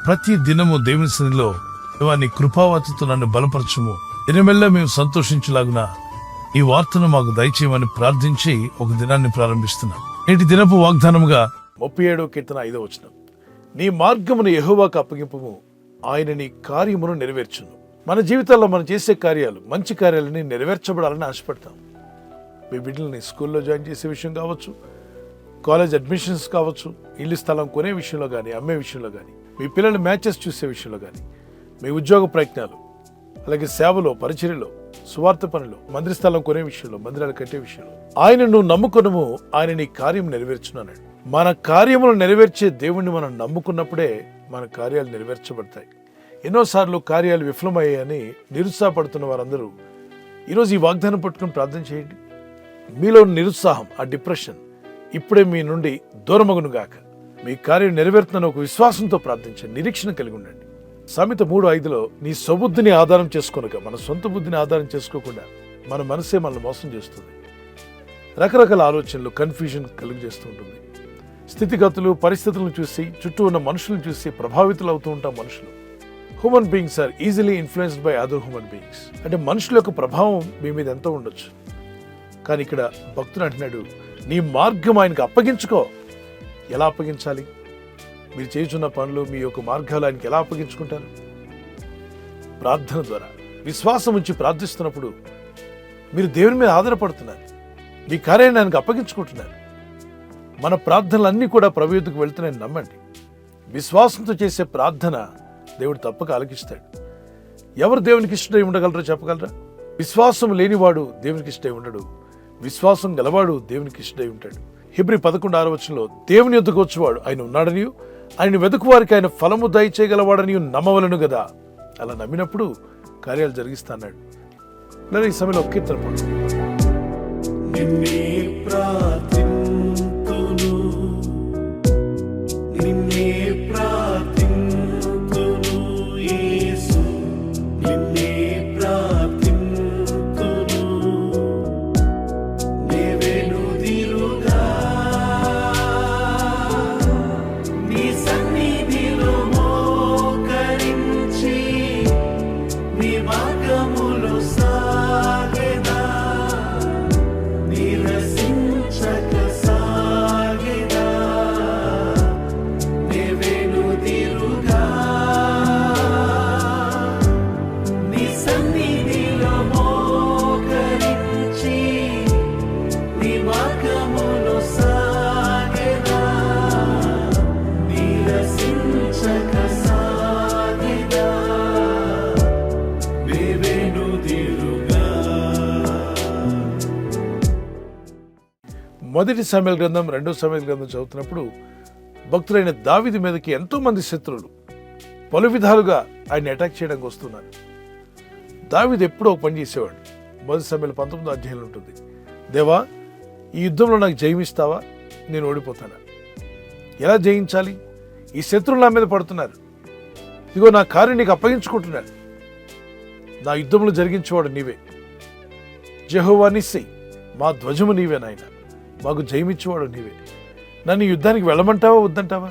ప్రతి దినము దేవుని సన్నిధిలో దేవా నీ కృపావతితో నన్ను బలపరచుము, దినమెల్లా మేము సంతోషించలాగున ఈ వార్తను మాకు దయచేయమని ప్రార్థించి ఒక దినాన్ని ప్రారంభిస్తున్నాం. నేటి దినపు వాగ్దానముగా 37వ కీర్తన 5వ వచనం, నీ మార్గమును యెహోవాకు అప్పగింపుము, ఆయన నీ కార్యమును నెరవేర్చును. మన జీవితాల్లో మనం చేసే కార్యాలు, మంచి కార్యాలని నెరవేర్చబడాలని ఆశపడతాం. మీ బిడ్డలని స్కూల్లో జాయిన్ చేసే విషయం కావచ్చు, కాలేజ్ అడ్మిషన్స్ కావచ్చు, ఇల్లు స్థలం కొనే విషయంలో కానీ, అమ్మే విషయంలో కానీ, మీ పిల్లల మ్యాచెస్ చూసే విషయంలో కానీ, మీ ఉద్యోగ ప్రయత్నాలు, అలాగే సేవలో, పరిచర్యలో, సువార్త పనిలో, మందిర స్థలం కొనే విషయంలో, మందిరాలు కట్టే విషయంలో ఆయన నువ్వు నమ్ముకునము, ఆయన నీ కార్యం నెరవేర్చున్నాడు. మన కార్యములు నెరవేర్చే దేవుణ్ణి మనం నమ్ముకున్నప్పుడే మన కార్యాలు నెరవేర్చబడతాయి. ఎన్నోసార్లు కార్యాలు విఫలమయ్యాయని నిరుత్సాహపడుతున్న వారందరూ ఈరోజు ఈ వాగ్దానం పట్టుకుని ప్రార్థన చేయండి. మీలో నిరుత్సాహం, ఆ డిప్రెషన్ ఇప్పుడే మీ నుండి దూరమగును గాక. మీ కార్యం నెరవేరుతున్న ఒక విశ్వాసంతో ప్రార్థించండి, నిరీక్షణ కలిగి ఉండండి. సామెత 3:5 నీ స్వబుద్ధిని ఆధారం చేసుకోనక, మన సొంత బుద్ధిని ఆధారం చేసుకోకుండా మన మనసే మనల్ని మోసం చేస్తుంది. రకరకాల ఆలోచనలు, కన్ఫ్యూజన్ కలుగు చేస్తూ ఉంటుంది. స్థితిగతులు, పరిస్థితులను చూసి, చుట్టూ ఉన్న మనుషులను చూసి ప్రభావితులు అవుతూ ఉంటాం. మనుషులు, human beings are easily influenced by other human beings. అంటే మనుషుల యొక్క ప్రభావం మీ మీద ఎంతో ఉండొచ్చు. కానీ ఇక్కడ భక్తుడు అంటున్నాడు, నీ మార్గం ఆయనకు అప్పగించుకో. ఎలా అప్పగించాలి? మీరు చేస్తున్న పనులు, మీ యొక్క మార్గాలు ఆయనకి ఎలా అప్పగించుకుంటారు? ప్రార్థన ద్వారా. విశ్వాసం ఉంచి ప్రార్థిస్తున్నప్పుడు మీరు దేవుని మీద ఆధారపడుతున్నారు, మీ కార్యాన్ని ఆయనకు అప్పగించుకుంటున్నారు. మన ప్రార్థనలన్నీ కూడా ప్రభు యొద్దకు వెళ్తున్నాయని నమ్మండి. విశ్వాసంతో చేసే ప్రార్థన దేవుడు తప్పక ఆలకిస్తాడు. ఎవరు దేవునికి ఇష్టమై ఉండగలరో చెప్పగలరా? విశ్వాసం లేనివాడు దేవునికి ఇష్టమై ఉండడు, విశ్వాసం గలవాడు దేవునికి ఇష్టమై ఉంటాడు. హెబ్రీ 11:6 దేవుని యొద్దకు వచ్చేవాడు ఆయన ఉన్నాడనియు, ఆయన వెతుకు వారికి ఆయన ఫలము దయచేయగలవాడని నమ్మవలను కదా. అలా నమ్మినప్పుడు కార్యాలు జరిగిస్తాడు. లేదా ఈ సమయంలో కీర్తన పాడు. మొదటి సమూయేలు గ్రంథం, 2వ సమూయేలు గ్రంథం చదువుతున్నప్పుడు భక్తులైన దావీదు మీదకి ఎంతో మంది శత్రువులు పలు విధాలుగా ఆయన అటాక్ చేయడానికి వస్తున్నారు. దావీదు ఎప్పుడో ఒక పని చేసేవాడు. మొదటి సమూయేలు 19వ అధ్యాయంలో ఉంటుంది, దేవా ఈ యుద్ధంలో నాకు జయమిస్తావా, నేను ఓడిపోతానా? ఎలా జయించాలి? ఈ శత్రువులు నా మీద పడుతున్నారు, ఇదిగో నా కార్యం నీకు అప్పగించుకుంటున్నాడు, నా యుద్ధంలో జరిగించేవాడు నీవే. యెహోవా నిస్సీ, మా ధ్వజము నీవే నాయన, మాకు జయమిచ్చేవాడు నీవే. నన్ను యుద్ధానికి వెళ్ళమంటావా వద్దంటావా?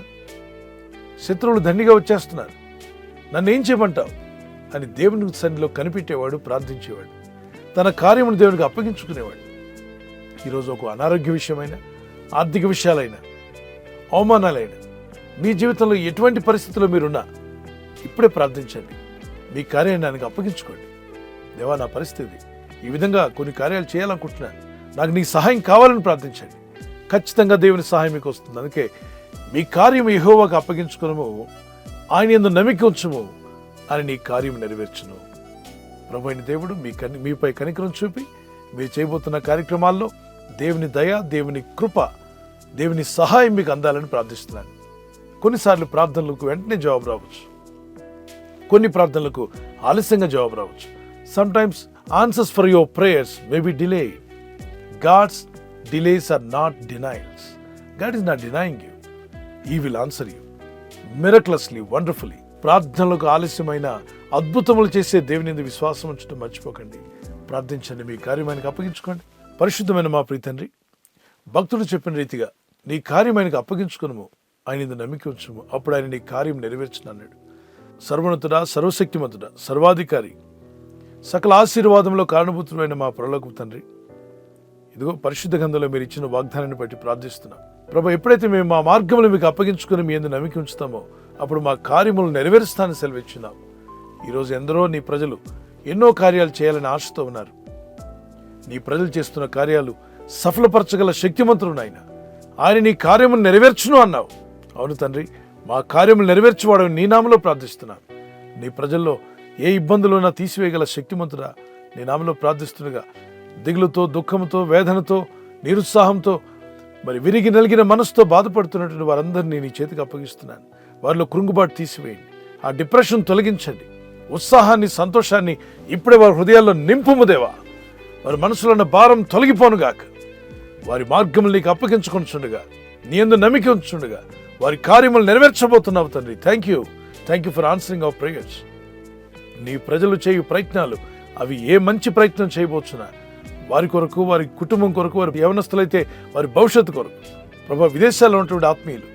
శత్రువులు దండిగా వచ్చేస్తున్నారు, నన్ను ఏం చేయమంటావు అని దేవుని సన్నిధిలో కనిపెట్టేవాడు, ప్రార్థించేవాడు, తన కార్యమును దేవునికి అప్పగించుకునేవాడు. ఈరోజు ఒక అనారోగ్య విషయమైనా, ఆర్థిక విషయాలైనా, అవమానాలైనా, మీ జీవితంలో ఎటువంటి పరిస్థితుల్లో మీరున్నా ఇప్పుడే ప్రార్థించండి. మీ కార్యాన్ని ఆయనకు అప్పగించుకోండి. దేవా నా పరిస్థితి ఈ విధంగా కొన్ని కార్యాలు చేయాలనుకుంటున్నాను, నాకు నీ సహాయం కావాలని ప్రార్థించండి. ఖచ్చితంగా దేవుని సహాయం మీకు వస్తుంది. అందుకే మీ కార్యం యెహోవాకు అప్పగించుకునము, ఆయన యందు నమ్మిక ఉంచుము, అని నీ కార్యం నెరవేర్చును. ప్రభువైన దేవుడు మీపై కనికరం చూపి మీరు చేయబోతున్న కార్యక్రమాల్లో దేవుని దయ, దేవుని కృప, దేవుని సహాయం మీకు అందాలని ప్రార్థిస్తున్నాను. కొన్నిసార్లు ప్రార్థనలకు వెంటనే జవాబు రావచ్చు, కొన్ని ప్రార్థనలకు ఆలస్యంగా జవాబు రావచ్చు. Sometimes answers for your prayers may be delayed. God's delays are not denials. God is not denying you. He will answer you miraculously, wonderfully. ప్రార్థనలకు ఆలస్యమైన అద్భుతములు చేసే దేవుని యందు విశ్వాసం ఉంచడం మర్చిపోకండి. ప్రార్థించండి, మీ కార్యమైనకు అప్పగించుకోండి. పరిశుద్ధమైన మా ప్రియ తండ్రి, భక్తుడు చెప్పిన రీతిగా నీ కార్యమైనకు అప్పగించుకునము, ఆయన యందు నమ్మిక ఉంచుము, అప్పుడు ఆయన నీ కార్యం నెరవేర్చునన్నాడు. సర్వోన్నతుడా, సర్వశక్తిమంతుడా, సర్వాధికారి, సకల ఆశీర్వాదంలో కారణభూతులైన మా పరలోకపు తండ్రి, ఇదిగో పరిశుద్ధ గ్రంథంలో మీరు ఇచ్చిన వాగ్దానాన్ని బట్టి ప్రార్థిస్తున్నాం ప్రభు. ఎప్పుడైతే మేము మా మార్గంలో మీకు అప్పగించుకుని మీ యందు నమ్మిక ఉంచుతామో అప్పుడు మా కార్యములు నెరవేరుస్తానని సెలవిచ్చున్నాం. ఈరోజు ఎందరో నీ ప్రజలు ఎన్నో కార్యాలు చేయాలని ఆశతో ఉన్నారు. నీ ప్రజలు చేస్తున్న కార్యాలు సఫలపరచగల శక్తిమంతుడు నాయన. ఆయన నీ కార్యములు నెరవేర్చును అన్నావు. అవును తండ్రి, మా కార్యములు నెరవేర్చువాడని నీ నామలో ప్రార్థిస్తున్నాను. నీ ప్రజల్లో ఏ ఇబ్బందులు ఉన్నా తీసివేయగల శక్తిమంతుడా నీ నామలో ప్రార్థిస్తుండగా దిగులుతో, దుఃఖంతో, వేదనతో, నిరుత్సాహంతో, మరి విరిగి నలిగిన మనసుతో బాధపడుతున్నటువంటి వారందరినీ నీ చేతికి అప్పగిస్తున్నాను. వారిలో కృంగుబాటు తీసివేయండి, ఆ డిప్రెషన్ తొలగించండి, ఉత్సాహాన్ని, సంతోషాన్ని ఇప్పుడే వారి హృదయాల్లో నింపుము దేవా. వారి మనసులో ఉన్న భారం తొలగిపోనుగాక. వారి మార్గములు నీకు అప్పగించుకొనిచుండగా, నీ యందు నమ్మిక ఉంచుండగా వారి కార్యములు నెరవేర్చబోతున్నావు తండ్రి. Thank you for answering our prayers. నీ ప్రజలు చేయు ప్రయత్నాలు అవి ఏ మంచి ప్రయత్నం చేయబోతున్నా వారి కొరకు, వారి కుటుంబం కొరకు, వారి యవనస్తులైతే వారి భవిష్యత్తు కొరకు ప్రభా, విదేశాల్లో ఉన్నటువంటి ఆత్మీయులు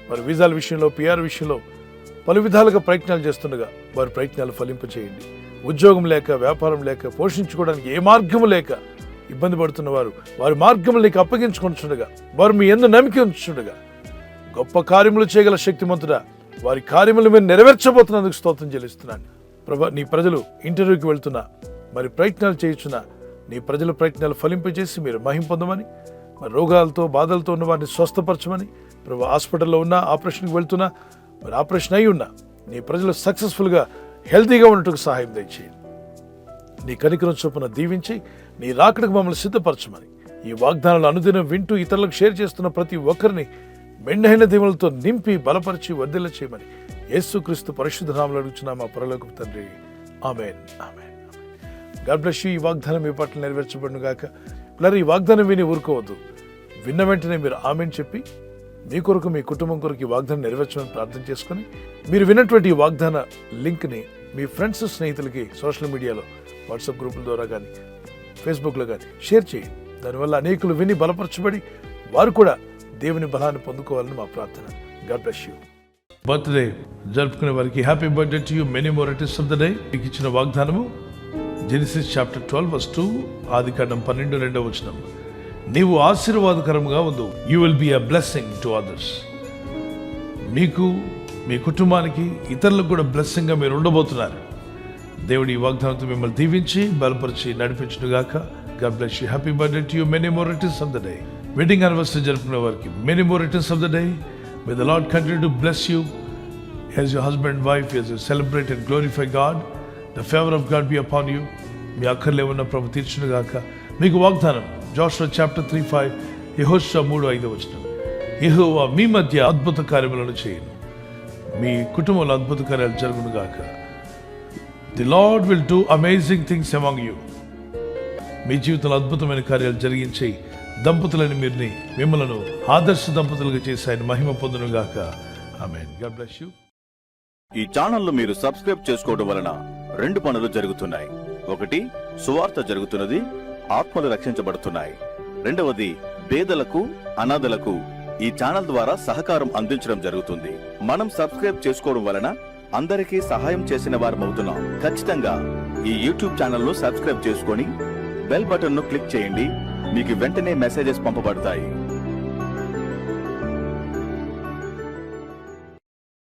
వారి వీసాల విషయంలో, పిఆర్ విషయంలో పలు విధాలుగా ప్రయత్నాలు చేస్తుండగా వారి ప్రయత్నాలు ఫలింపచేయండి. ఉద్యోగం లేక, వ్యాపారం లేక, పోషించుకోవడానికి ఏ మార్గము లేక ఇబ్బంది పడుతున్న వారు వారి మార్గములు నీకు అప్పగించుకొనిచుండగా, వారు మీ యందు నమ్మిక ఉంచుండగా గొప్ప కార్యములు చేయగల శక్తిమంతుడా వారి కార్యములు మీరు నెరవేర్చబోతున్నందుకు స్తోత్రం చెల్లిస్తున్నాను ప్రభా. నీ ప్రజలు ఇంటర్వ్యూకి వెళ్తున్నా, మరి ప్రయత్నాలు చేయుచున్నా నీ ప్రజల ప్రయత్నాలు ఫలింపజేసి మీరు మహిమ పొందమని, మరి రోగాలతో, బాధలతో ఉన్న వారిని స్వస్థపరచమని ప్రభు. హాస్పిటల్లో ఉన్నా, ఆపరేషన్కి వెళ్తున్నా, మరి ఆపరేషన్ అయి ఉన్నా నీ ప్రజలు సక్సెస్ఫుల్గా హెల్తీగా ఉన్నట్టుకు సహాయం దయచేయండి. నీ కనికరం చొప్పున దీవించి నీ రాకడకు మమ్మల్ని సిద్ధపరచమని, ఈ వాగ్దానాలు అనుదినం వింటూ ఇతరులకు షేర్ చేస్తున్న ప్రతి ఒక్కరిని మెండైన దీవులతో నింపి బలపరిచి వర్ధిల్ల చేయమని యేసుక్రీస్తు పరిశుద్ధ నామములో అడుగుచున్నాం మా పరలోకపు తండ్రి. ఆమేన్, ఆమేన్. God bless you. ఈ వాగ్దానం మీ పట్ల నెరవేర్చబడును గాక. పిల్లలు, ఈ వాగ్దానం విని ఊరుకోవద్దు. విన్న వెంటనే మీరు ఆమేన్ చెప్పి మీ కొరకు, మీ కుటుంబం కొరకు ఈ వాగ్దానం నెరవేర్చమని ప్రార్థన చేసుకుని, మీరు విన్నటువంటి ఈ వాగ్దాన లింక్ని మీ ఫ్రెండ్స్, స్నేహితులకి సోషల్ మీడియాలో, వాట్సాప్ గ్రూపుల ద్వారా కానీ, ఫేస్బుక్లో కానీ షేర్ చేయండి. దానివల్ల అనేకులు విని బలపరచబడి వారు కూడా దేవుని బలాన్ని పొందుకోవాలని మా ప్రార్థన. God bless you. బర్త్డే జరుపుకునే వారికి happy birthday to you, many more returns of the day. మీకు ఇచ్చిన వాగ్దానము జెనసిస్ చాప్టర్ 12:2, ఆదికాండం 12:2. నీవు ఆశీర్వాదకరంగా ఉండు. You will be a blessing to others. మీకు, మీ కుటుంబానికి, ఇతరులకు కూడా బ్లెస్సింగ్గా మీరు ఉండబోతున్నారు. దేవుడి ఈ వాగ్దానంతో మిమ్మల్ని దీవించి బలపరిచి నడిపించుగాక. God bless you. Happy birthday to you, many more returns of the day. Wedding anniversary జరుపుకునే వారికి many more returns of the day. May the Lord continue to bless you as your husband and wife, as you celebrate and glorify God. The favor of God be upon you. మీ అక్కర్లే ఉన్న ప్రభు తీర్చునుగాక. మీకు వాగ్దానం జోషువ chapter 3:5, యెహోషువ 3:5. యెహోవా మీ మధ్య అద్భుత కార్యములను చేయను. మీ కుటుంబంలో అద్భుత కార్యాలు జరుగునుగాక. The Lord will do amazing things among you. మీ జీవితంలో అద్భుతమైన కార్యాలు జరిగించి దంపతులని మిమ్మలను ఆదర్శ దంపతులుగా చేసి ఆయన మహిమ పొందునుగాక. ఆమేన్. God bless you. ఈ ఛానల్ను మీరు సబ్స్క్రైబ్ చేసుకోవడం వలన 2 పనులు జరుగుతున్నాయి. ఒకటి, సువార్త జరుగుతున్నది, ఆత్మలు రక్షించబడుతున్నాయి. రెండవది, పేదలకు, అనాథలకు ఈ ఛానల్ ద్వారా సహకారం అందించడం జరుగుతుంది. మనం సబ్స్క్రైబ్ చేసుకోవడం వలన అందరికీ సహాయం చేసిన వారమవుతున్నాం. ఖచ్చితంగా ఈ యూట్యూబ్ ఛానల్ను సబ్స్క్రైబ్ చేసుకొని బెల్ బటన్ను క్లిక్ చేయండి. మీకు వెంటనే మెసేజెస్ పంపబడతాయి.